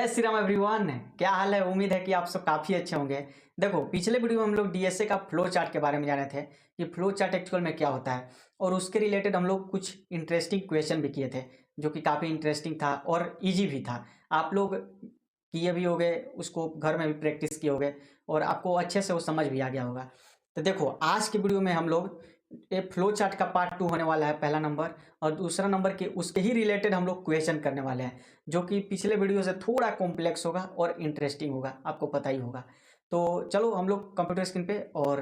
जय श्री राम एवरीवन। क्या हाल है? उम्मीद है कि आप सब काफ़ी अच्छे होंगे। देखो, पिछले वीडियो में हम लोग डीएसए का फ्लो चार्ट के बारे में जाने थे कि फ्लो चार्ट एक्चुअल में क्या होता है, और उसके रिलेटेड हम लोग कुछ इंटरेस्टिंग क्वेश्चन भी किए थे जो कि काफ़ी इंटरेस्टिंग था और इजी भी था। आप लोग किए भी होगे, उसको घर में भी प्रैक्टिस किए होगे और आपको अच्छे से वो समझ भी आ गया होगा। तो देखो, आज की वीडियो में हम लोग ये फ्लो चार्ट का पार्ट 2 होने वाला है, पहला नंबर, और दूसरा नंबर के उसके ही रिलेटेड हम लोग क्वेश्चन करने वाले हैं जो कि पिछले वीडियो से थोड़ा कॉम्प्लेक्स होगा और इंटरेस्टिंग होगा, आपको पता ही होगा। तो चलो हम लोग कंप्यूटर स्क्रीन पे और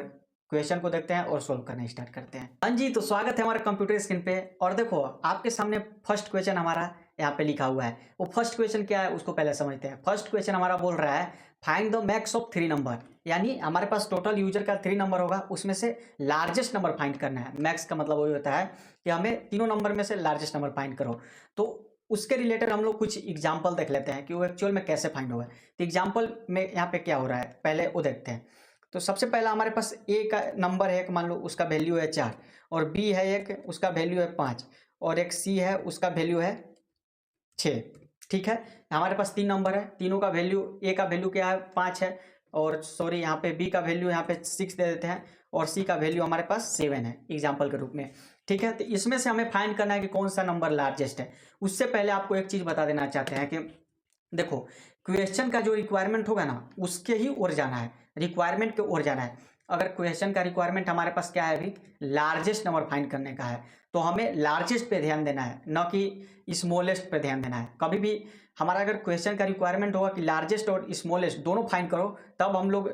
क्वेश्चन को देखते हैं और सोल्व करना स्टार्ट करते हैं। हाँ जी, तो स्वागत है हमारे कंप्यूटर स्क्रीन पे। और देखो, आपके सामने फर्स्ट क्वेश्चन हमारा यहाँ पे लिखा हुआ है। वो फर्स्ट क्वेश्चन क्या है उसको पहले समझते हैं। फर्स्ट क्वेश्चन हमारा बोल रहा है find the max of 3 number, यानी हमारे पास टोटल यूजर का 3 नंबर होगा, उसमें से लार्जेस्ट नंबर फाइंड करना है। मैक्स का मतलब वही होता है कि हमें तीनों नंबर में से लार्जेस्ट नंबर फाइंड करो। तो उसके रिलेटेड हम लोग कुछ एग्जाम्पल देख लेते हैं कि वो एक्चुअल में कैसे फाइंड होगा। तो एग्जाम्पल में यहाँ पे क्या हो रहा है पहले वो देखते हैं। तो सबसे पहला हमारे पास ए का नंबर है, एक मान लो उसका वैल्यू है 4, और बी है एक, उसका वैल्यू है 5, और एक सी है उसका वैल्यू है 6। ठीक है, हमारे पास 3 नंबर है, तीनों का वैल्यू, ए का वैल्यू क्या है 5 है, और सॉरी यहाँ पे बी का वैल्यू यहाँ पे 6 दे देते हैं, और सी का वैल्यू हमारे पास 7 है एग्जाम्पल के रूप में। ठीक है, तो इसमें से हमें फाइंड करना है कि कौन सा नंबर लार्जेस्ट है। उससे पहले आपको एक चीज़ बता देना चाहते हैं कि देखो, क्वेश्चन का जो रिक्वायरमेंट होगा ना उसके ही ओर जाना है, रिक्वायरमेंट के ओर जाना है। अगर क्वेश्चन का रिक्वायरमेंट हमारे पास क्या है, अभी लार्जेस्ट नंबर फाइंड करने का है, तो हमें लार्जेस्ट पे ध्यान देना है, न कि स्मॉलेस्ट पे ध्यान देना है। कभी भी हमारा अगर क्वेश्चन का रिक्वायरमेंट होगा कि लार्जेस्ट और स्मॉलेस्ट दोनों फाइंड करो, तब हम लोग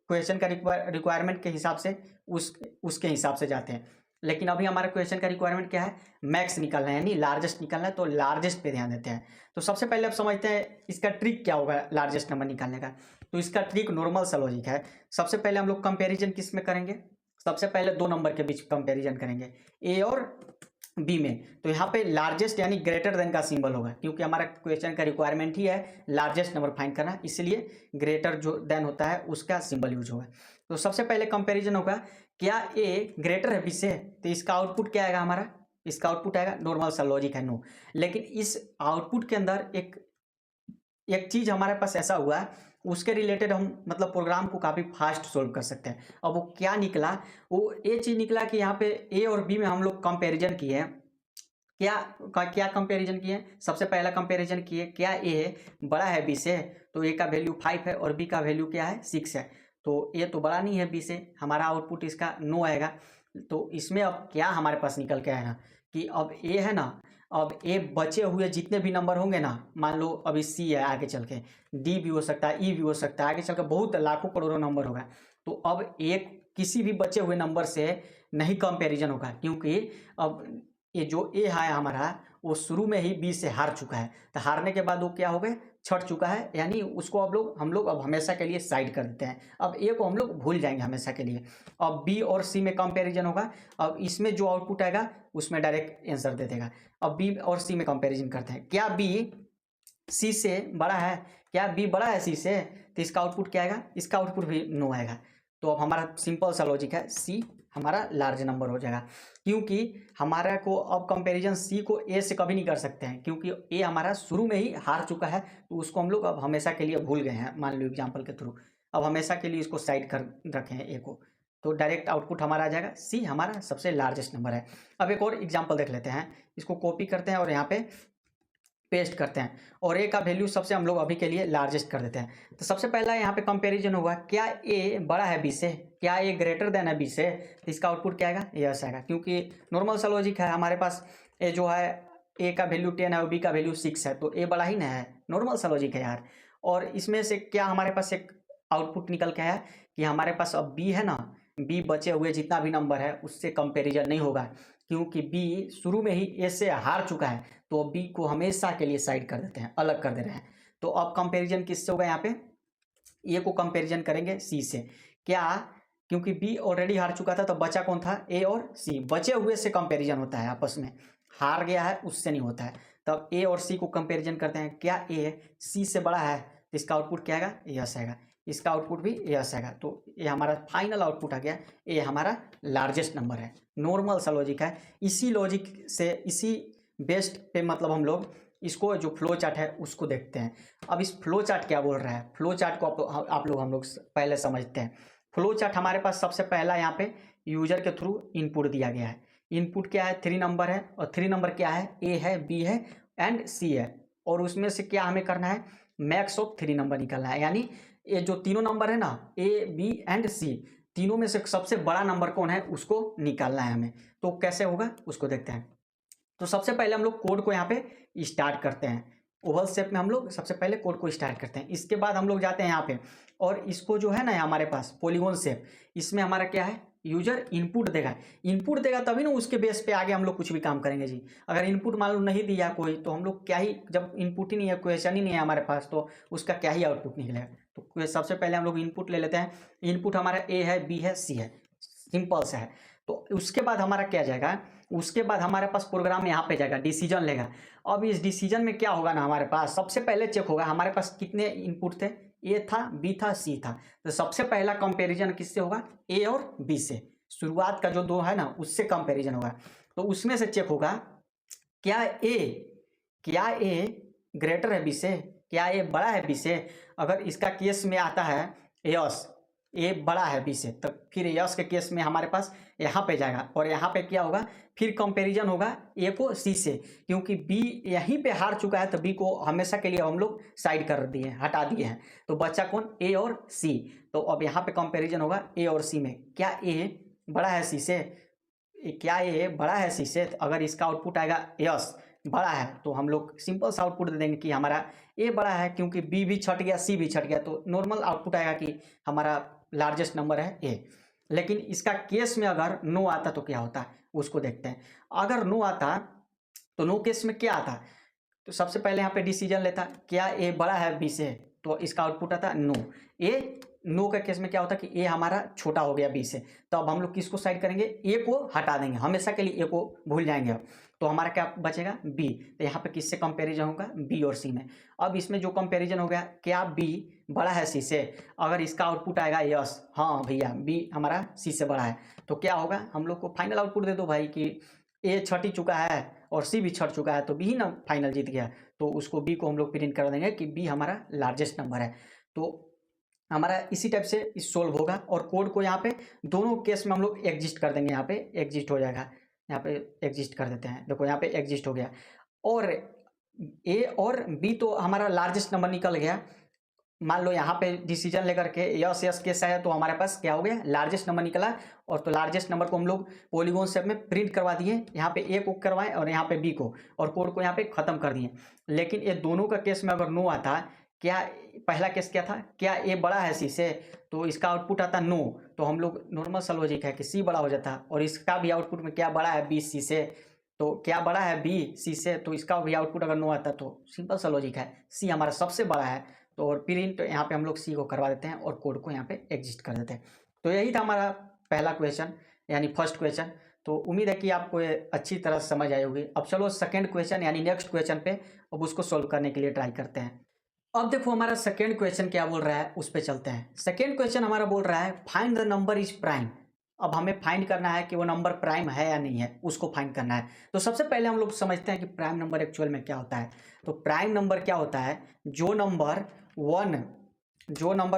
क्वेश्चन का रिक्वायरमेंट के हिसाब से उसके हिसाब से जाते हैं। लेकिन अभी हमारा क्वेश्चन का रिक्वायरमेंट क्या है, मैक्स निकालना है, यानी लार्जेस्ट निकालना है, तो लार्जेस्ट पे ध्यान देते हैं। तो सबसे पहले आप समझते हैं इसका ट्रिक क्या होगा लार्जेस्ट नंबर निकालने का। तो इसका ट्रिक नॉर्मल सा लॉजिक है। सबसे पहले हम लोग कंपैरिजन किस में करेंगे, सबसे पहले दो नंबर के बीच कंपैरिजन करेंगे, ए और बी में। तो यहाँ पे लार्जेस्ट यानी ग्रेटर देन का सिंबल होगा, क्योंकि हमारा क्वेश्चन का रिक्वायरमेंट ही है लार्जेस्ट नंबर फाइंड करना, इसलिए ग्रेटर जो देन होता है उसका सिंबल यूज होगा। तो सबसे पहले कंपैरिजन होगा, क्या ए ग्रेटर है बी से, तो इसका आउटपुट क्या आएगा हमारा, इसका आउटपुट आएगा, नॉर्मल सा लॉजिक है नो। लेकिन इस आउटपुट के अंदर एक चीज हमारे पास ऐसा हुआ है, उसके रिलेटेड हम मतलब प्रोग्राम को काफी फास्ट सोल्व कर सकते हैं। अब वो क्या निकला, वो ये चीज निकला कि यहाँ पे ए और बी में हम लोग कंपैरिजन किए हैं। क्या कंपैरिजन किए, सबसे पहला कंपैरिजन किए, क्या ए बड़ा है बी से, तो ए का वैल्यू 5 है और बी का वैल्यू क्या है 6 है, तो ए तो बड़ा नहीं है बी से, हमारा आउटपुट इसका नो आएगा। तो इसमें अब क्या हमारे पास निकल के आएगा कि अब ए है ना, अब ए बचे हुए जितने भी नंबर होंगे ना, मान लो अभी सी है, आगे चल के डी भी हो सकता है, ई भी हो सकता है, आगे चल के बहुत लाखों करोड़ों नंबर होगा। तो अब एक किसी भी बचे हुए नंबर से नहीं कंपैरिजन होगा, क्योंकि अब ये जो ए है हमारा वो शुरू में ही बी से हार चुका है। तो हारने के बाद वो क्या हो गए, छट चुका है, यानी उसको हम लोग अब हमेशा के लिए साइड कर देते हैं। अब ए को हम लोग भूल जाएंगे हमेशा के लिए। अब बी और सी में कंपैरिजन होगा, अब इसमें जो आउटपुट आएगा उसमें डायरेक्ट आंसर दे देगा। अब बी और सी में कंपैरिजन करते हैं, क्या बी सी से बड़ा है, क्या बी बड़ा है सी से, तो इसका आउटपुट क्या आएगा, इसका आउटपुट भी नो आएगा। तो अब हमारा सिंपल सा लॉजिक है, सी हमारा लार्ज नंबर हो जाएगा, क्योंकि हमारा को अब कंपैरिजन सी को ए से कभी नहीं कर सकते हैं, क्योंकि ए हमारा शुरू में ही हार चुका है, तो उसको हम लोग अब हमेशा के लिए भूल गए हैं, मान लो एग्जाम्पल के थ्रू अब हमेशा के लिए इसको साइड कर रखे हैं ए को। तो डायरेक्ट आउटपुट हमारा आ जाएगा, सी हमारा सबसे लार्जेस्ट नंबर है। अब एक और एग्जाम्पल देख लेते हैं, इसको कॉपी करते हैं और यहाँ पे पेस्ट करते हैं, और ए का वैल्यू सबसे हम लोग अभी के लिए लार्जेस्ट कर देते हैं। तो सबसे पहला यहाँ पे कंपैरिजन होगा, क्या ए बड़ा है बी से, क्या ए ग्रेटर देन है बी से, तो इसका आउटपुट क्या आएगा, यस आएगा, क्योंकि नॉर्मल सा लॉजिक है, हमारे पास ए जो है ए का वैल्यू 10 है और बी का वैल्यू 6 है, तो ए बड़ा ही ना है, नॉर्मल सा लॉजिक है यार। और इसमें से क्या हमारे पास एक आउटपुट निकल के आया कि हमारे पास अब बी है ना, बी बचे हुए जितना भी नंबर है उससे कंपेरिजन नहीं होगा, क्योंकि बी शुरू में ही ए से हार चुका है, तो बी को हमेशा के लिए साइड कर देते हैं, अलग कर दे रहे हैं। तो अब कंपैरिजन किससे होगा, यहाँ पे ए को कंपैरिजन करेंगे सी से, क्या, क्योंकि बी ऑलरेडी हार चुका था, तो बचा कौन था, ए और सी, बचे हुए से कंपैरिजन होता है आपस में, हार गया है उससे नहीं होता है। तब ए और सी को कंपैरिजन करते हैं, क्या ए सी से बड़ा है, तो इसका आउटपुट क्या आएगा, यस आएगा, इसका आउटपुट भी यस आएगा, तो ये हमारा फाइनल आउटपुट आ गया, ये हमारा लार्जेस्ट नंबर है। नॉर्मल सा लॉजिक है, इसी लॉजिक से, इसी बेस्ड पे मतलब हम लोग इसको जो फ्लो चार्ट है उसको देखते हैं। अब इस फ्लो चार्ट क्या बोल रहा है, फ्लो चार्ट को आप लोग हम लोग पहले समझते हैं। फ्लो चार्ट हमारे पास सबसे पहला यहाँ पे यूजर के थ्रू इनपुट दिया गया है। इनपुट क्या है, 3 नंबर है, और 3 नंबर क्या है, ए है, बी है एंड सी है, और उसमें से क्या हमें करना है, मैक्स ऑफ 3 नंबर निकालना है। यानी ये जो तीनों नंबर है ना, ए बी एंड सी, तीनों में से सबसे बड़ा नंबर कौन है उसको निकालना है हमें। तो कैसे होगा उसको देखते हैं। तो सबसे पहले हम लोग कोड को यहाँ पे स्टार्ट करते हैं। ओवल शेप में हम लोग सबसे पहले कोड को स्टार्ट करते हैं। इसके बाद हम लोग जाते हैं यहाँ पे, और इसको जो है ना हमारे पास पॉलीगॉन शेप, इसमें हमारा क्या है, यूजर इनपुट देगा। इनपुट देगा तभी ना उसके बेस पे आगे हम लोग कुछ भी काम करेंगे जी। अगर इनपुट मान लो नहीं दिया कोई, तो हम लोग क्या ही, जब इनपुट ही नहीं है, क्वेश्चन ही नहीं है हमारे पास, तो उसका क्या ही आउटपुट निकलेगा। तो सबसे पहले हम लोग इनपुट ले लेते हैं। इनपुट हमारा ए है, बी है, सी है, सिंपल सा है। तो उसके बाद हमारा क्या जाएगा, उसके बाद हमारे पास प्रोग्राम यहाँ पे जाएगा, डिसीजन लेगा। अब इस डिसीजन में क्या होगा ना, हमारे पास सबसे पहले चेक होगा हमारे पास कितने इनपुट थे, ए था, बी था, सी था। तो सबसे पहला कंपैरिजन किससे होगा, ए और बी से। शुरुआत का जो 2 है ना उससे कंपैरिजन होगा। तो उसमें से चेक होगा क्या ए ग्रेटर है बी से, क्या ए बड़ा है बी से। अगर इसका केस में आता है यस, ए बड़ा है बी से, तो फिर यस के केस में हमारे पास यहाँ पे जाएगा, और यहाँ पे क्या होगा, फिर कंपैरिजन होगा ए को सी से, क्योंकि बी यहीं पे हार चुका है, तो बी को हमेशा के लिए हम लोग साइड कर दिए, हटा दिए हैं। तो बच्चा कौन, ए और सी। तो अब यहाँ पे कंपैरिजन होगा ए और सी में, क्या ए बड़ा है सी से, क्या ए बड़ा है सी से। तो अगर इसका आउटपुट आएगा यस बड़ा है, तो हम लोग सिंपल सा आउटपुट दे देंगे कि हमारा ए बड़ा है, क्योंकि बी भी छट गया, सी भी छट गया, तो नॉर्मल आउटपुट आएगा कि हमारा लार्जेस्ट नंबर है ए। लेकिन इसका केस में अगर नो आता तो क्या होता है उसको देखते हैं। अगर नो आता तो नो केस में क्या आता, तो सबसे पहले यहाँ पे डिसीजन लेता, क्या ए बड़ा है बी से, तो इसका आउटपुट आता नो। ए नो का केस में क्या होता कि ए हमारा छोटा हो गया बी से, तो अब हम लोग किसको साइड करेंगे, ए को हटा देंगे, हमेशा के लिए ए को भूल जाएंगे। अब तो हमारा क्या बचेगा, बी। तो यहाँ पे किससे कंपैरिजन होगा, बी और सी में। अब इसमें जो कंपैरिजन हो गया, क्या बी बड़ा है सी से, अगर इसका आउटपुट आएगा यस, हाँ भैया बी हमारा सी से बड़ा है, तो क्या होगा, हम लोग को फाइनल आउटपुट दे दो भाई कि ए छट ही चुका है और सी भी छट चुका है, तो बी ही ना फाइनल जीत गया। तो उसको बी को हम लोग प्रिंट कर देंगे कि बी हमारा लार्जेस्ट नंबर है। तो हमारा इसी टाइप से इस सोल्व होगा, और कोड को यहाँ पे दोनों केस में हम लोग एग्जिस्ट कर देंगे। यहाँ पे एग्जिस्ट हो जाएगा, यहाँ पे एग्जिस्ट कर देते हैं, देखो यहाँ पे एग्जिस्ट हो गया। और ए और बी तो हमारा लार्जेस्ट नंबर निकल गया। मान लो यहाँ पे डिसीजन लेकर के यस यस केस आया, तो हमारे पास क्या हो गया, लार्जेस्ट नंबर निकला। और तो लार्जेस्ट नंबर को हम लोग पॉलीगॉन शेप में प्रिंट करवा दिए, यहाँ पे ए को करवाएं और यहाँ पे बी को, और कोड को यहाँ पे खत्म कर दिए। लेकिन ये दोनों का केस में अगर नो आता, क्या पहला केस क्या था, क्या ए बड़ा है सी से, तो इसका आउटपुट आता नो, तो हम लोग नॉर्मल सा लॉजिक है कि सी बड़ा हो जाता। और इसका भी आउटपुट में क्या बड़ा है बी सी से, तो क्या बड़ा है बी सी से, तो इसका भी आउटपुट अगर नो आता, तो सिंपल सा लॉजिक है, सी हमारा सबसे बड़ा है। तो और प्रिंट यहाँ पे हम लोग सी को करवा देते हैं और कोड को यहाँ पे एग्जिस्ट कर देते हैं। तो यही था हमारा पहला क्वेश्चन, यानी फर्स्ट क्वेश्चन। तो उम्मीद है कि आपको ये अच्छी तरह समझ आई होगी। अब चलो सेकंड क्वेश्चन यानी नेक्स्ट क्वेश्चन पे अब उसको सोल्व करने के लिए ट्राई करते हैं। अब देखो हमारा सेकंड क्वेश्चन क्या बोल रहा है, उस पर चलते हैं। सेकंड क्वेश्चन हमारा बोल रहा है find the number is prime. अब हमें फाइंड करना है कि वो नंबर प्राइम है या नहीं है, उसको फाइंड करना है। तो सबसे पहले हम लोग समझते हैं कि प्राइम नंबर एक्चुअल में क्या होता है। तो प्राइम नंबर क्या होता है, जो नंबर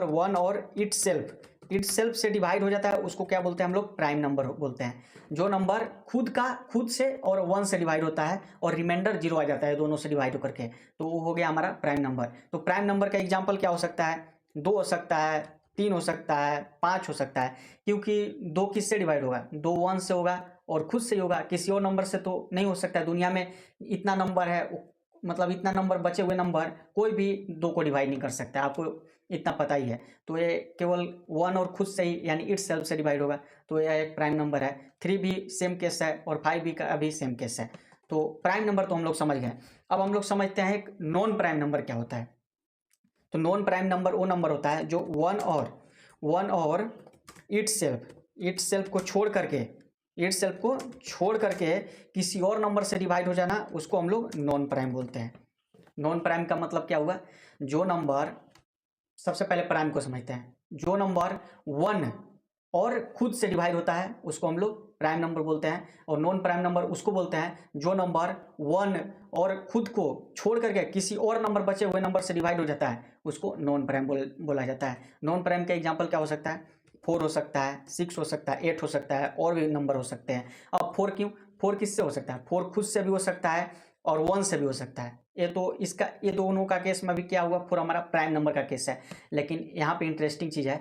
वन और इट सेल्फ से डिवाइड हो जाता है, उसको क्या बोलते हैं हम लोग, प्राइम नंबर बोलते हैं। जो नंबर खुद से और 1 से डिवाइड होता है और रिमाइंडर 0 आ जाता है दोनों से डिवाइड होकर के, तो वो हो गया हमारा प्राइम नंबर। तो प्राइम नंबर का एग्जांपल क्या हो सकता है, 2 हो सकता है, 3 हो सकता है, 5 हो सकता है। क्योंकि 2 किससे डिवाइड होगा, 2 1 से होगा और खुद से ही होगा, किसी और नंबर से तो नहीं हो सकता है। दुनिया में इतना नंबर है, मतलब इतना नंबर, बचे हुए नंबर कोई भी 2 को डिवाइड नहीं कर सकता है, आपको इतना पता ही है। तो ये केवल 1 और खुद से ही यानी इट सेल्फ से डिवाइड होगा, तो यह एक प्राइम नंबर है। 3 भी सेम केस है और 5 भी का भी सेम केस है। तो प्राइम नंबर तो हम लोग समझ गए। अब हम लोग समझते हैं एक नॉन प्राइम नंबर क्या होता है। तो नॉन प्राइम नंबर वो नंबर होता है जो 1 और इट सेल्फ को छोड़ करके किसी और नंबर से डिवाइड हो जाना, उसको हम लोग नॉन प्राइम बोलते हैं। नॉन प्राइम का मतलब क्या हुआ, जो नंबर, सबसे पहले प्राइम को समझते हैं, जो नंबर 1 और खुद से डिवाइड होता है उसको हम लोग प्राइम नंबर बोलते हैं, और नॉन प्राइम नंबर उसको बोलते हैं जो नंबर 1 और खुद को छोड़ करके किसी और नंबर बचे हुए नंबर से डिवाइड हो जाता है, उसको नॉन प्राइम बोला जाता है। नॉन प्राइम का एग्जाम्पल क्या हो सकता है? 4 हो सकता है, 6 हो सकता है, 8 हो सकता है, और भी नंबर हो सकते हैं। अब 4 क्यों? 4 किससे हो सकता है? 4 खुद से भी हो सकता है और 1 से भी हो सकता है। ये दोनों का केस में भी क्या हुआ? 4 हमारा प्राइम नंबर का केस है। लेकिन यहाँ पे इंटरेस्टिंग चीज़ है,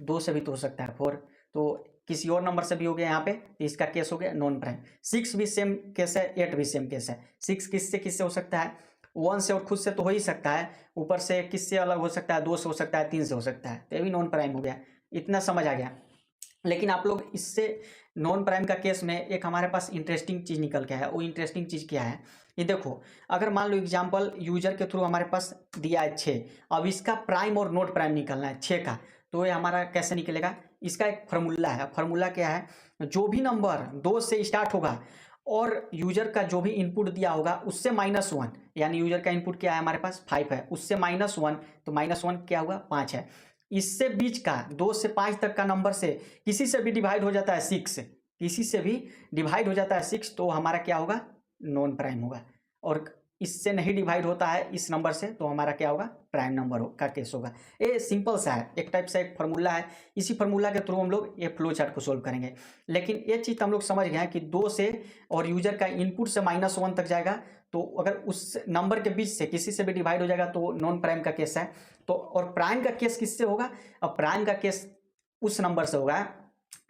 2 से भी तो हो सकता है 4, तो किसी और नंबर से भी हो गया यहाँ पे, तो इसका केस हो गया नॉन प्राइम। 6 भी सेम केस है, 8 भी सेम केस है। 6 किससे किससे हो सकता है? 1 से और खुद से तो हो ही सकता है, ऊपर से किससे अलग हो सकता है? 2 से हो सकता है, 3 से हो सकता है, तो ये भी नॉन प्राइम हो गया। इतना समझ आ गया। लेकिन आप लोग इससे नॉन प्राइम का केस में एक हमारे पास इंटरेस्टिंग चीज़ निकल के है। वो इंटरेस्टिंग चीज़ क्या है? ये देखो, अगर मान लो एग्जाम्पल यूजर के थ्रू हमारे पास दिया है 6, अब इसका प्राइम और नॉट प्राइम निकलना है 6 का, तो ये हमारा कैसे निकलेगा? इसका एक फार्मूला है। फार्मूला क्या है? जो भी नंबर 2 से स्टार्ट होगा और यूजर का जो भी इनपुट दिया होगा उससे -1, यानी यूजर का इनपुट क्या है हमारे पास? 5 है, उससे -1, तो -1 क्या हुआ? 5 है। इससे बीच का 2 से 5 तक का नंबर से किसी से भी डिवाइड हो जाता है 6, किसी से भी डिवाइड हो जाता है 6, तो हमारा क्या होगा? नॉन प्राइम होगा। और इससे नहीं डिवाइड होता है इस नंबर से, तो हमारा क्या होगा? प्राइम नंबर का केस होगा। ये सिंपल सा है, एक टाइप से एक फार्मूला है। इसी फार्मूला के थ्रू हम लोग ये फ्लो चार्ट को सोल्व करेंगे। लेकिन ये चीज़ हम लोग समझ गए हैं कि 2 से और यूजर का इनपुट से -1 तक जाएगा, तो अगर उस नंबर के बीच से किसी से भी डिवाइड हो जाएगा तो नॉन प्राइम का केस है। तो और प्राइम का केस किससे होगा? अब प्राइम का केस उस नंबर से होगा,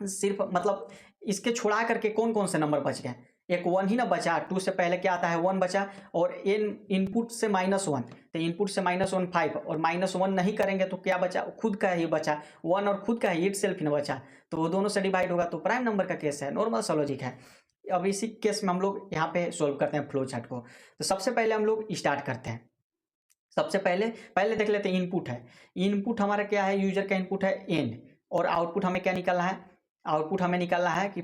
सिर्फ मतलब इसके छुड़ा करके कौन कौन से नंबर बच गए? एक 1 ही ना बचा, 2 से पहले क्या आता है? 1 बचा, और इनपुट से -1, तो इनपुट से -1 5, और -1 नहीं करेंगे तो क्या बचा? खुद का ही बचा, 1 और खुद का ही इट सेल्फ ही ना बचा, तो वो दोनों से डिवाइड होगा, तो प्राइम नंबर का केस है। नॉर्मल सा लॉजिक है। अब इसी केस में हम लोग यहाँ पे सोल्व करते हैं फ्लो चार्ट को। तो सबसे पहले हम लोग स्टार्ट करते हैं। सबसे पहले देख लेते हैं इनपुट है। इनपुट हमारा क्या है? यूजर का इनपुट है n, और आउटपुट हमें क्या निकालना है? आउटपुट हमें निकालना है कि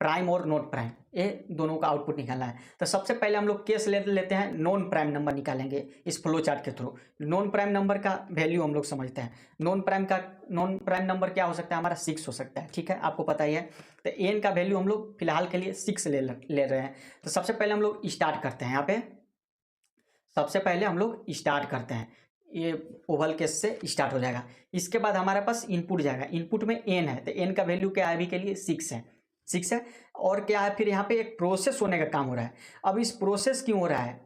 प्राइम और नॉट प्राइम, ये दोनों का आउटपुट निकालना है। तो सबसे पहले हम लोग केस लेते हैं, नॉन प्राइम नंबर निकालेंगे इस फ्लो चार्ट के थ्रू। नॉन प्राइम नंबर का वैल्यू हम लोग समझते हैं। नॉन प्राइम नंबर क्या हो सकता है? हमारा 6 हो सकता है, ठीक है, आपको पता ही है। तो n का वैल्यू हम लोग फिलहाल के लिए 6 ले रहे हैं। तो सबसे पहले हम लोग स्टार्ट करते हैं। यहाँ पे सबसे पहले हम लोग स्टार्ट करते हैं, ये ओवल केस से स्टार्ट हो जाएगा। इसके बाद हमारे पास इनपुट जाएगा, इनपुट में n है, तो n का वैल्यू क्या है? अभी के लिए 6 है, 6 है। और क्या है? फिर यहाँ पे एक प्रोसेस होने का काम हो रहा है। अब इस प्रोसेस क्यों हो रहा है?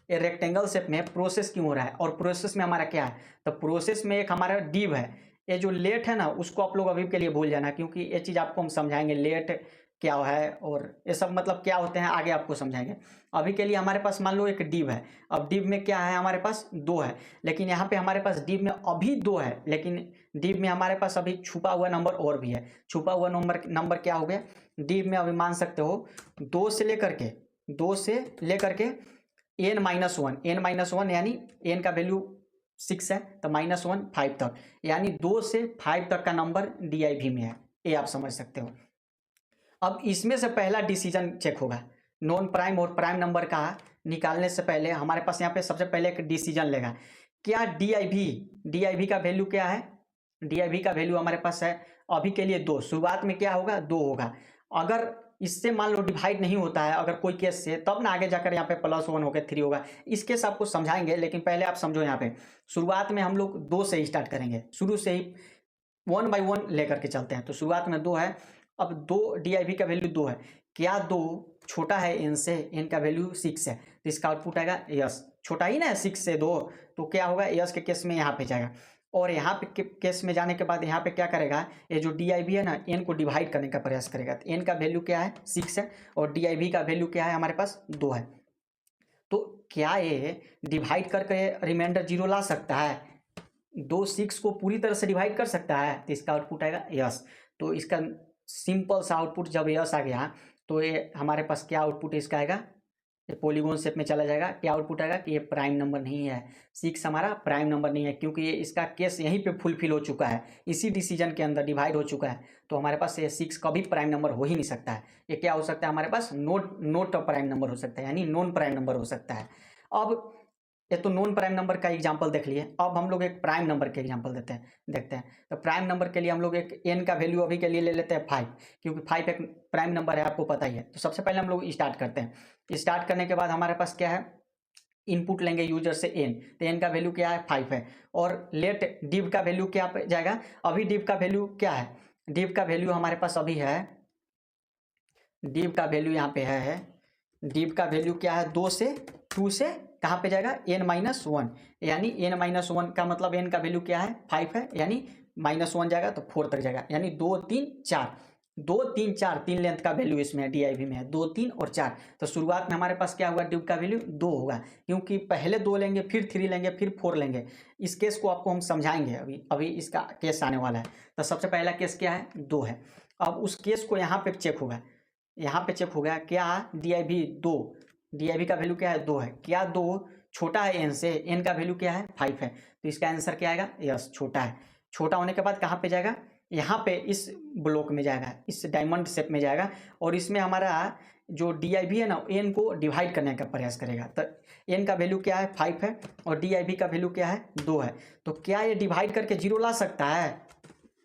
ये रेक्टेंगल शेप में प्रोसेस क्यों हो रहा है? और प्रोसेस में हमारा क्या है? तो प्रोसेस में एक हमारा डिव है। ये जो लेट है ना, उसको आप लोग अभी के लिए भूल जाना, क्योंकि ये चीज़ आपको हम समझाएंगे लेट क्या है और ये सब मतलब क्या होते हैं, आगे आपको समझाएंगे। अभी के लिए हमारे पास मान लो एक डिव है। अब डिव में क्या है? हमारे पास 2 है, लेकिन यहाँ पे हमारे पास डिव में अभी 2 है, लेकिन डिव में हमारे पास अभी छुपा हुआ नंबर और भी है। छुपा हुआ नंबर क्या हो गया? डिव में अभी मान सकते हो 2 से लेकर के n-1 यानी n का वैल्यू 6 है, तो -1 5 तक, यानी 2 से 5 तक का नंबर DIV में है, ये आप समझ सकते हो। अब इसमें से पहला डिसीजन चेक होगा। नॉन प्राइम और प्राइम नंबर का निकालने से पहले हमारे पास यहाँ पे सबसे पहले एक डिसीजन लेगा। क्या DIV का वैल्यू क्या है? DIV का वैल्यू हमारे पास है अभी के लिए 2। शुरुआत में क्या होगा? 2 होगा। अगर इससे मान लो डिवाइड नहीं होता है अगर कोई केस से, तब ना आगे जाकर यहाँ पे +1 होकर 3 होगा। इस केस आपको समझाएंगे, लेकिन पहले आप समझो। यहाँ पे शुरुआत में हम लोग 2 से ही स्टार्ट करेंगे, शुरू से ही 1 बाई 1 लेकर के चलते हैं। तो शुरुआत में 2 है, अब 2 DIV का वैल्यू 2 है। क्या 2 छोटा है n से? n का वैल्यू 6 है, तो इसका आउटपुट आएगा यस। छोटा ही ना है 6 से 2, तो क्या होगा? यस के केस में यहाँ पे जाएगा, और यहाँ पे केस में जाने के बाद यहाँ पे क्या करेगा? ये जो DIV है ना, n को डिवाइड करने का प्रयास करेगा। तो n का वैल्यू क्या है? 6 है, और DIV का वैल्यू क्या है? हमारे पास 2 है। तो क्या ये डिवाइड करके रिमाइंडर 0 ला सकता है? 2 6 को पूरी तरह से डिवाइड कर सकता है? तो इसका आउटपुट आएगा यस। तो इसका सिंपल सा आउटपुट जब यस आ गया, तो ये हमारे पास क्या आउटपुट इसका आएगा? ये पॉलीगॉन शेप में चला जाएगा। क्या आउटपुट आएगा? कि ये प्राइम नंबर नहीं है, 6 हमारा प्राइम नंबर नहीं है, क्योंकि ये इसका केस यहीं पे फुलफिल हो चुका है, इसी डिसीजन के अंदर डिवाइड हो चुका है। तो हमारे पास ये 6 कभी प्राइम नंबर हो ही नहीं सकता है। ये क्या हो सकता है हमारे पास? नोट प्राइम नंबर हो सकता है, यानी नॉन प्राइम नंबर हो सकता है। अब ये तो नॉन प्राइम नंबर का एग्जांपल देख लिए। अब हम लोग एक प्राइम नंबर के एग्जांपल देखते हैं। तो प्राइम नंबर के लिए हम लोग एक n का वैल्यू अभी के लिए ले लेते हैं 5, क्योंकि 5 एक प्राइम नंबर है, आपको पता ही है। तो सबसे पहले हम लोग स्टार्ट करते हैं। स्टार्ट करने के बाद हमारे पास क्या है, इनपुट लेंगे यूजर से n, तो n का वैल्यू क्या है 5 है। और लेट div का वैल्यू क्या पे जाएगा, अभी div का वैल्यू क्या है, div का वैल्यू हमारे पास अभी है, div का वैल्यू यहाँ पे है, div का वैल्यू क्या है 2 से कहाँ पे जाएगा n-1, यानी n-1 का मतलब n का वैल्यू क्या है 5 है, यानी -1 जाएगा तो 4 तक जाएगा, यानी 2 3 4, 2 3 4 तीन लेंथ का वैल्यू इसमें है, DIV में है 2 3 और 4। तो शुरुआत में हमारे पास क्या होगा, div का वैल्यू 2 होगा, क्योंकि पहले 2 लेंगे, फिर 3 लेंगे, फिर 4 लेंगे। इस केस को आपको हम समझाएंगे, अभी इसका केस आने वाला है। तो सबसे पहला केस क्या है, 2 है। अब उस केस को यहाँ पे चेक होगा, यहाँ पे चेक होगा क्या, DIV 2, DIV का वैल्यू क्या है 2 है, क्या 2 छोटा है n से, n का वैल्यू क्या है 5 है, तो इसका आंसर क्या आएगा, यस छोटा है। छोटा होने के बाद कहाँ पे जाएगा, यहाँ पे इस ब्लॉक में जाएगा, इस डायमंड शेप में जाएगा, और इसमें हमारा जो DIV है ना n को डिवाइड करने का प्रयास करेगा। तो n का वैल्यू क्या है 5 है और DIV का वैल्यू क्या है 2 है, तो क्या ये डिवाइड करके 0 ला सकता है,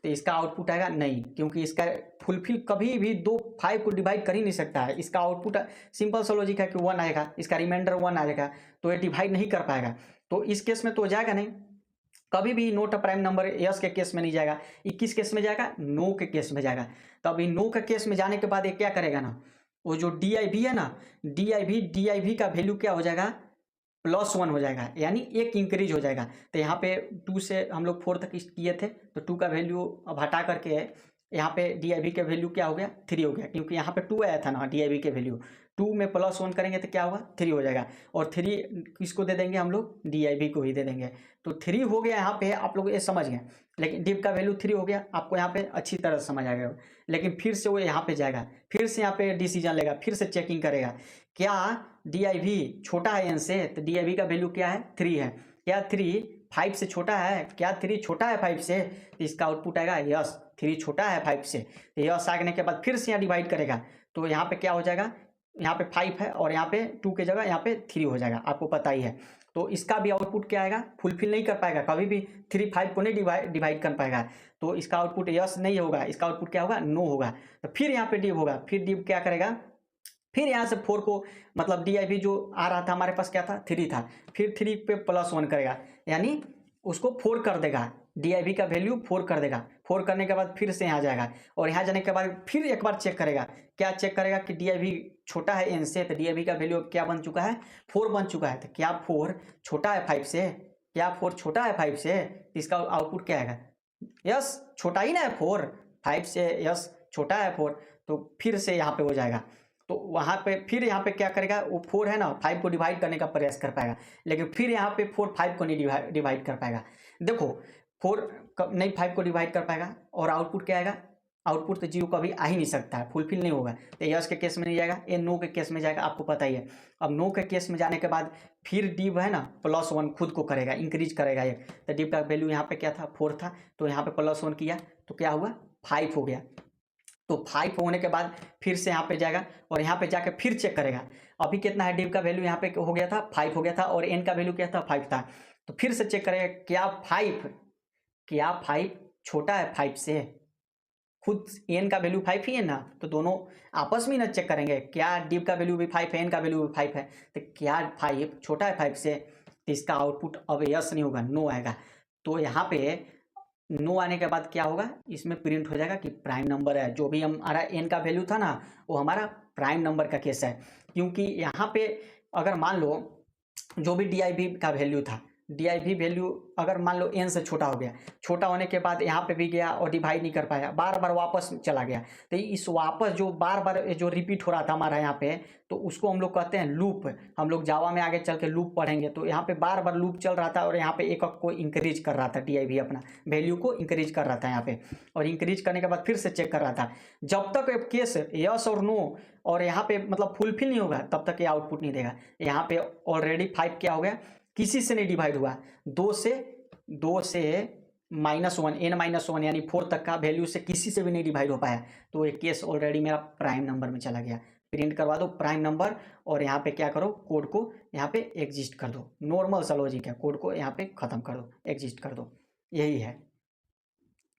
तो इसका आउटपुट आएगा नहीं, क्योंकि इसका फुलफिल कभी भी 5 को डिवाइड कर ही नहीं सकता है। इसका आउटपुट सिंपल सा लॉजिक है कि 1 आएगा, इसका रिमाइंडर 1 आएगा, तो ये डिवाइड नहीं कर पाएगा। तो इस केस में तो जाएगा नहीं, कभी भी note a prime number yes के केस में नहीं जाएगा। 21 केस में जाएगा, नो के केस में जाएगा। तो अभी नो के केस में जाने के बाद ये क्या करेगा ना, वो जो DIV है ना, DIV का वैल्यू क्या हो जाएगा, +1 हो जाएगा, यानी एक इंक्रीज हो जाएगा। तो यहाँ पे 2 से हम लोग 4 तक किए थे, तो 2 का वैल्यू अब हटा करके यहाँ पे DIV के वैल्यू क्या हो गया 3 हो गया, क्योंकि यहाँ पे 2 आया था ना, DIV के वैल्यू 2 में +1 करेंगे तो क्या होगा 3 हो जाएगा। और 3 किसको दे देंगे हम लोग, DIV को ही दे देंगे। तो 3 हो गया यहाँ पे, आप लोग ये समझ गए। लेकिन div का वैल्यू 3 हो गया, आपको यहाँ पे अच्छी तरह समझ आ गया। लेकिन फिर से वो यहाँ पे जाएगा, फिर से यहाँ पे डिसीजन लेगा, फिर से चेकिंग करेगा, क्या DIV छोटा है n से, तो DIV का वैल्यू क्या है 3 है, क्या 3 5 से छोटा है, क्या 3 छोटा है 5 से, तो इसका आउटपुट आएगा यस 3 छोटा है 5 से। तो यस आने के बाद फिर से यहाँ डिवाइड करेगा, तो यहाँ पे क्या हो जाएगा, यहाँ पे 5 है और यहाँ पे 2 के जगह यहाँ पे 3 हो जाएगा, आपको पता ही है। तो इसका भी आउटपुट क्या आएगा, फुलफिल नहीं कर पाएगा, कभी भी 3 5 को नहीं डिवाइड कर पाएगा, तो इसका आउटपुट यस नहीं होगा, इसका आउटपुट क्या होगा, नो होगा। तो फिर यहाँ पे div होगा, फिर div क्या करेगा, फिर यहाँ से 4 को मतलब DIV जो आ रहा था हमारे पास क्या था 3 था, फिर 3 पे +1 करेगा, यानी उसको 4 कर देगा, DIV का वैल्यू 4 कर देगा। 4 करने के बाद फिर से यहाँ जाएगा, और यहाँ जाने के बाद फिर एक बार चेक करेगा, क्या चेक करेगा कि DIV छोटा है n से, तो DIV का वैल्यू क्या बन चुका है 4 बन चुका है। तो क्या 4 छोटा है 5 से, क्या 4 छोटा है 5 से, तो इसका आउटपुट क्या आएगा, यस छोटा ही ना है 4 5 से, यस छोटा है 4। तो फिर से यहाँ पे हो जाएगा, तो वहाँ पे फिर यहाँ पे क्या करेगा, वो 4 है ना 5 को डिवाइड करने का प्रयास कर पाएगा, लेकिन फिर यहाँ पे 4 5 को नहीं डिवाइड कर पाएगा। देखो 4 नहीं 5 को डिवाइड कर पाएगा, और आउटपुट क्या आएगा, आउटपुट तो 0 कभी आ ही नहीं सकता है, फुलफिल नहीं होगा। तो यस के केस में नहीं जाएगा, ये नो के केस में जाएगा, आपको पता ही है। अब नो के केस में जाने के बाद फिर div है ना +1 खुद को करेगा, इंक्रीज करेगा ये। तो div का वैल्यू यहाँ पे क्या था 4 था, तो यहाँ पे +1 किया तो क्या हुआ 5 हो गया। तो 5 होने के बाद फिर से यहाँ पे जाएगा, और यहाँ पे जाके फिर चेक करेगा अभी कितना है, div का वैल्यू यहाँ पे हो गया था 5 हो गया था, और n का वैल्यू क्या था 5 था। तो फिर से चेक करेगा क्या 5 छोटा है 5 से, खुद n का वैल्यू 5 ही है ना, तो दोनों आपस में ना चेक करेंगे, क्या div का वैल्यू भी 5 है, n का वैल्यू भी 5 है, तो क्या 5 छोटा है 5 से, तो इसका आउटपुट अब यस नहीं होगा, नो आएगा। तो यहाँ पे नो आने के बाद क्या होगा, इसमें प्रिंट हो जाएगा कि प्राइम नंबर है, जो भी हमारा n का वैल्यू था ना वो हमारा प्राइम नंबर का केस है। क्योंकि यहाँ पे अगर मान लो जो भी DIV का वैल्यू था, DIV वैल्यू अगर मान लो n से छोटा हो गया, छोटा होने के बाद यहाँ पे भी गया और डिवाइड नहीं कर पाया, बार बार वापस चला गया, तो इस वापस जो बार बार जो रिपीट हो रहा था हमारा यहाँ पे, तो उसको हम लोग कहते हैं लूप। हम लोग जावा में आगे चल के लूप पढ़ेंगे, तो यहाँ पे बार बार लूप चल रहा था, और यहाँ पे एक को इंक्रीज कर रहा था, DIV अपना वैल्यू को इंक्रीज कर रहा था यहाँ पे, और इंक्रीज करने के बाद फिर से चेक कर रहा था। जब तक केस यस और नो और यहाँ पे मतलब फुलफिल नहीं होगा तब तक ये आउटपुट नहीं देगा। यहाँ पे ऑलरेडी 5 क्या हो गया, किसी से नहीं डिवाइड हुआ, 2 से -1 n-1 यानी 4 तक का वैल्यू से किसी से भी नहीं डिवाइड हो पाया, तो ये केस ऑलरेडी मेरा प्राइम नंबर में चला गया। प्रिंट करवा दो प्राइम नंबर, और यहाँ पे क्या करो, कोड को यहाँ पे एग्जिस्ट कर दो। नॉर्मल सा लॉजिक है, कोड को यहाँ पे ख़त्म कर दो, एग्जिस्ट कर दो, यही है।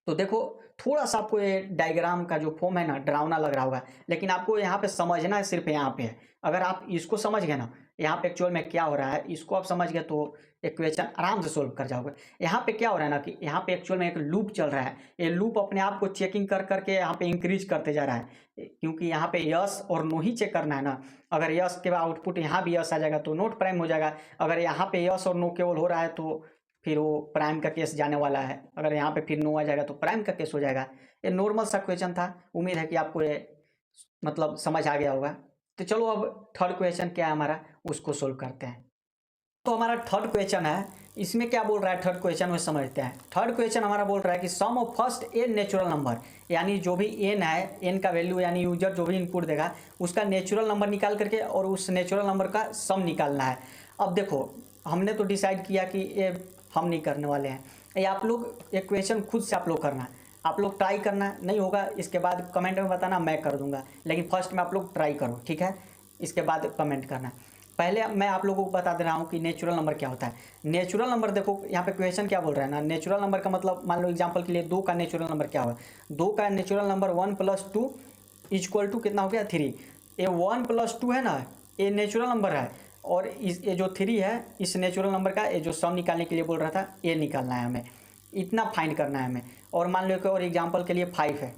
तो देखो थोड़ा सा आपको ये डायग्राम का जो फॉर्म है ना डरावना लग रहा होगा, लेकिन आपको यहाँ पे समझना है सिर्फ यहाँ पे है। अगर आप इसको समझ गए ना, यहाँ पे एक्चुअल में क्या हो रहा है इसको आप समझ गए तो इक्वेशन आराम से सोल्व कर जाओगे। यहाँ पे क्या हो रहा है ना कि यहाँ पे एक्चुअल में एक लूप चल रहा है, ये लूप अपने आप को चेकिंग कर करके यहाँ पे इंक्रीज करते जा रहा है, क्योंकि यहाँ पे यस और नो ही चेक करना है ना। अगर यस के बाद आउटपुट यहाँ भी यस आ जाएगा तो नोट प्राइम हो जाएगा, अगर यहाँ पे यस और नो केवल हो रहा है तो फिर वो प्राइम का केस जाने वाला है, अगर यहाँ पे फिर नो आ जाएगा तो प्राइम का केस हो जाएगा। ये नॉर्मल सा क्वेश्चन था, उम्मीद है कि आपको ये मतलब समझ आ गया होगा। तो चलो अब थर्ड क्वेश्चन क्या है हमारा, उसको सोल्व करते हैं। तो हमारा थर्ड क्वेश्चन है, इसमें क्या बोल रहा है थर्ड क्वेश्चन में समझते हैं। थर्ड क्वेश्चन हमारा बोल रहा है कि sum of first n natural number, यानी जो भी एन है, एन का वैल्यू यानी यूजर जो भी इनपुट देगा उसका नेचुरल नंबर निकाल करके और उस नेचुरल नंबर का सम निकालना है। अब देखो हमने तो डिसाइड किया कि ये हम नहीं करने वाले हैं, ये आप लोग एक क्वेश्चन खुद से आप लोग करना, आप लोग ट्राई करना, नहीं होगा इसके बाद कमेंट में बताना, मैं कर दूंगा, लेकिन फर्स्ट में आप लोग ट्राई करो, ठीक है, इसके बाद कमेंट करना। पहले मैं आप लोगों को बता दे रहा हूँ कि नेचुरल नंबर क्या होता है। नेचुरल नंबर देखो यहाँ पे क्वेश्चन क्या बोल रहा है ना, नेचुरल नंबर का मतलब मान लो एग्जांपल के लिए 2 का नेचुरल नंबर क्या होगा, 2 का नेचुरल नंबर 1 + 2 = कितना हो गया 3। ये 1 + 2 है ना, ये नेचुरल नंबर है, और ये जो 3 है इस नेचुरल नंबर का ये जो सम निकालने के लिए बोल रहा था ये निकालना है हमें, इतना फाइंड करना है हमें। और मान लो कि और एग्जाम्पल के लिए 5 है,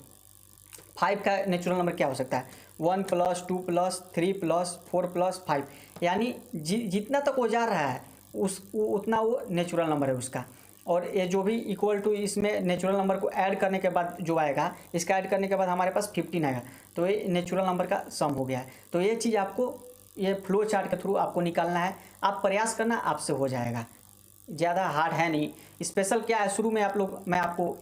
5 का नेचुरल नंबर क्या हो सकता है, 1 + 2 + 3 + 4 + 5, यानी जितना तक वो जा रहा है उतना वो नेचुरल नंबर है उसका। और ये जो भी इक्वल टू इसमें नेचुरल नंबर को ऐड करने के बाद जो आएगा, इसका ऐड करने के बाद हमारे पास 15 आएगा, तो ये नेचुरल नंबर का सम हो गया है। तो ये चीज़ आपको ये फ्लो चार्ट के थ्रू आपको निकालना है, आप प्रयास करना, आपसे हो जाएगा, ज़्यादा हार्ड है नहीं। स्पेशल क्या है शुरू में मैं आपको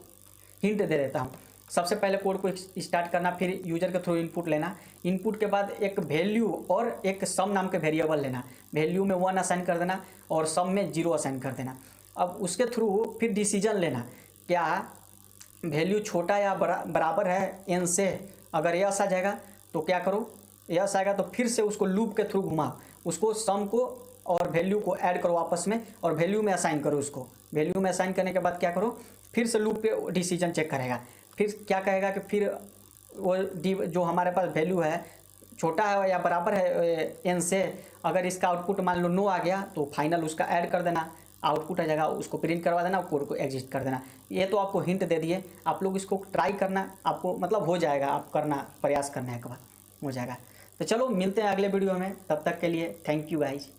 हिंट दे देता हूँ। सबसे पहले कोड को स्टार्ट करना, फिर यूजर के थ्रू इनपुट लेना, इनपुट के बाद एक वैल्यू और एक सम नाम के वेरिएबल लेना, वैल्यू में 1 असाइन कर देना और सम में 0 असाइन कर देना। अब उसके थ्रू फिर डिसीजन लेना, क्या वैल्यू छोटा या बराबर है n से, अगर यस आ जाएगा तो क्या करो, यस आएगा तो फिर से उसको लूप के थ्रू घुमाओ, उसको सम को और वैल्यू को ऐड करो आपस में और वैल्यू में असाइन करो उसको, वैल्यू में असाइन करने के बाद क्या करो, फिर से लूप पे डिसीजन चेक करेगा, फिर क्या कहेगा कि फिर वो जो हमारे पास वैल्यू है छोटा है या बराबर है n से, अगर इसका आउटपुट मान लो 9 आ गया तो फाइनल उसका ऐड कर देना, आउटपुट आ जाएगा, उसको प्रिंट करवा देना, कोड को एग्जिस्ट कर देना। ये तो आपको हिंट दे दिए, आप लोग इसको ट्राई करना, आपको मतलब हो जाएगा, आप करना, प्रयास करना है, एक बार हो जाएगा। तो चलो मिलते हैं अगले वीडियो में, तब तक के लिए थैंक यू गाइज।